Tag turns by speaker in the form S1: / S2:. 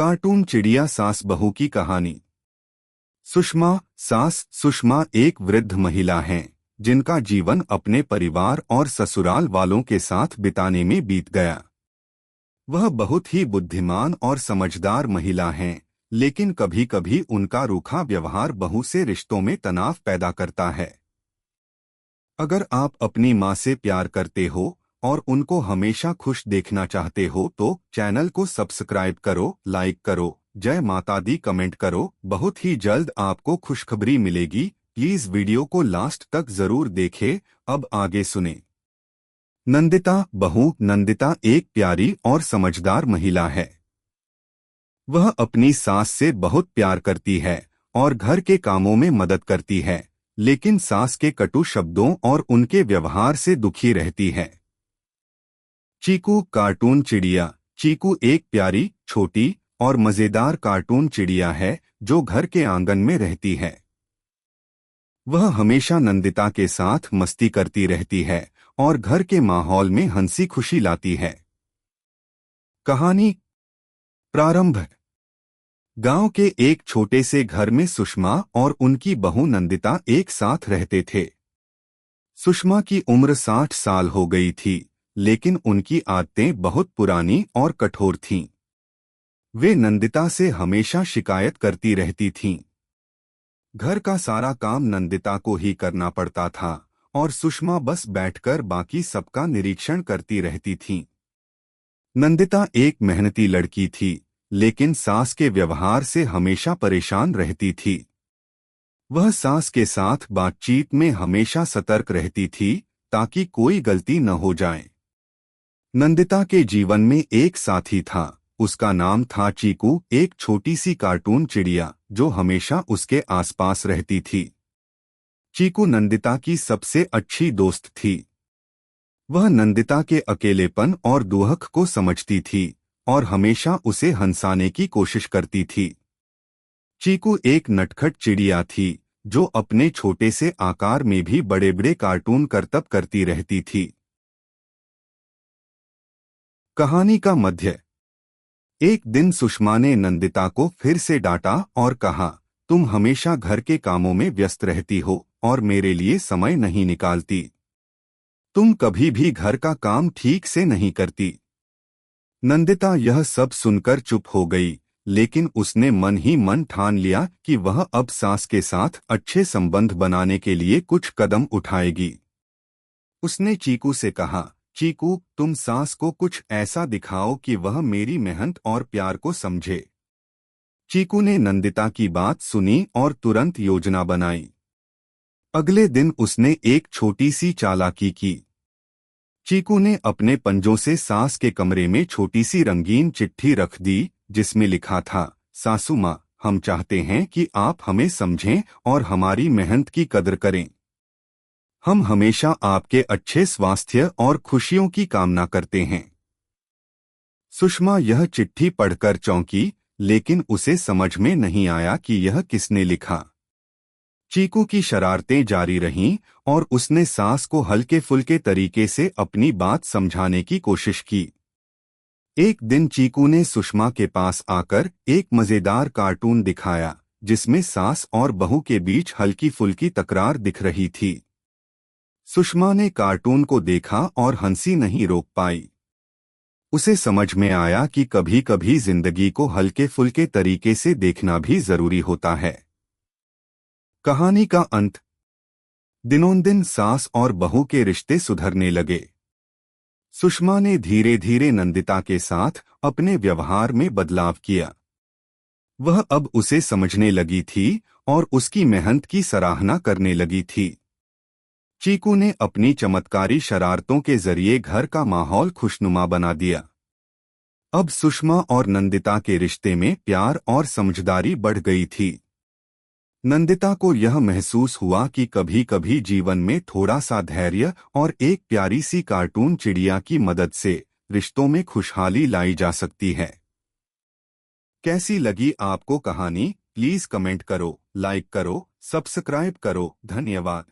S1: Cartoon चिड़िया सास बहू की कहानी। सास सुषमा एक वृद्ध महिला हैं जिनका जीवन अपने परिवार और ससुराल वालों के साथ बिताने में बीत गया। वह बहुत ही बुद्धिमान और समझदार महिला हैं, लेकिन कभी-कभी उनका रूखा व्यवहार बहू से रिश्तों में तनाव पैदा करता है। अगर आप अपनी माँ से प्यार करते हो और उनको हमेशा खुश देखना चाहते हो तो चैनल को सब्सक्राइब करो, लाइक करो, जय माता दी कमेंट करो। बहुत ही जल्द आपको खुशखबरी मिलेगी। प्लीज वीडियो को लास्ट तक जरूर देखें। अब आगे सुने। नंदिता बहू। नंदिता एक प्यारी और समझदार महिला है। वह अपनी सास से बहुत प्यार करती है और घर के कामों में मदद करती है, लेकिन सास के कटु शब्दों और उनके व्यवहार से दुखी रहती है। चीकू कार्टून चिड़िया। चीकू एक प्यारी, छोटी और मजेदार कार्टून चिड़िया है जो घर के आंगन में रहती है। वह हमेशा नंदिता के साथ मस्ती करती रहती है और घर के माहौल में हंसी खुशी लाती है। कहानी प्रारंभ। गांव के एक छोटे से घर में सुषमा और उनकी बहू नंदिता एक साथ रहते थे। सुषमा की उम्र 60 साल हो गई थी, लेकिन उनकी आदतें बहुत पुरानी और कठोर थीं। वे नंदिता से हमेशा शिकायत करती रहती थीं। घर का सारा काम नंदिता को ही करना पड़ता था और सुषमा बस बैठकर बाकी सबका निरीक्षण करती रहती थीं। नंदिता एक मेहनती लड़की थी, लेकिन सास के व्यवहार से हमेशा परेशान रहती थी। वह सास के साथ बातचीत में हमेशा सतर्क रहती थी ताकि कोई गलती न हो जाए। नंदिता के जीवन में एक साथी था। उसका नाम था चीकू, एक छोटी सी कार्टून चिड़िया जो हमेशा उसके आसपास रहती थी। चीकू नंदिता की सबसे अच्छी दोस्त थी। वह नंदिता के अकेलेपन और दुहक को समझती थी और हमेशा उसे हंसाने की कोशिश करती थी। चीकू एक नटखट चिड़िया थी जो अपने छोटे से आकार में भी बड़े बड़े कार्टून करतब करती रहती थी। कहानी का मध्य। एक दिन सुषमा ने नंदिता को फिर से डांटा और कहा, तुम हमेशा घर के कामों में व्यस्त रहती हो और मेरे लिए समय नहीं निकालती। तुम कभी भी घर का काम ठीक से नहीं करती। नंदिता यह सब सुनकर चुप हो गई, लेकिन उसने मन ही मन ठान लिया कि वह अब सास के साथ अच्छे संबंध बनाने के लिए कुछ कदम उठाएगी। उसने चीकू से कहा, चीकू, तुम सास को कुछ ऐसा दिखाओ कि वह मेरी मेहनत और प्यार को समझे। चीकू ने नंदिता की बात सुनी और तुरंत योजना बनाई। अगले दिन उसने एक छोटी सी चालाकी की। चीकू ने अपने पंजों से सास के कमरे में छोटी सी रंगीन चिट्ठी रख दी, जिसमें लिखा था, सासू माँ, हम चाहते हैं कि आप हमें समझें और हमारी मेहनत की कदर करें। हम हमेशा आपके अच्छे स्वास्थ्य और खुशियों की कामना करते हैं। सुषमा यह चिट्ठी पढ़कर चौंकी, लेकिन उसे समझ में नहीं आया कि यह किसने लिखा। चीकू की शरारतें जारी रहीं और उसने सास को हल्के फुल्के तरीके से अपनी बात समझाने की कोशिश की। एक दिन चीकू ने सुषमा के पास आकर एक मजेदार कार्टून दिखाया, जिसमें सास और बहू के बीच हल्की फुल्की तकरार दिख रही थी। सुषमा ने कार्टून को देखा और हंसी नहीं रोक पाई। उसे समझ में आया कि कभी-कभी जिंदगी को हल्के फुल्के तरीके से देखना भी जरूरी होता है। कहानी का अंत। दिनोंदिन सास और बहू के रिश्ते सुधरने लगे। सुषमा ने धीरे धीरे नंदिता के साथ अपने व्यवहार में बदलाव किया। वह अब उसे समझने लगी थी और उसकी मेहनत की सराहना करने लगी थी। चीकू ने अपनी चमत्कारी शरारतों के जरिए घर का माहौल खुशनुमा बना दिया। अब सुषमा और नंदिता के रिश्ते में प्यार और समझदारी बढ़ गई थी। नंदिता को यह महसूस हुआ कि कभी-कभी जीवन में थोड़ा सा धैर्य और एक प्यारी सी कार्टून चिड़िया की मदद से रिश्तों में खुशहाली लाई जा सकती है। कैसी लगी आपको कहानी? प्लीज कमेंट करो, लाइक करो, सब्सक्राइब करो। धन्यवाद।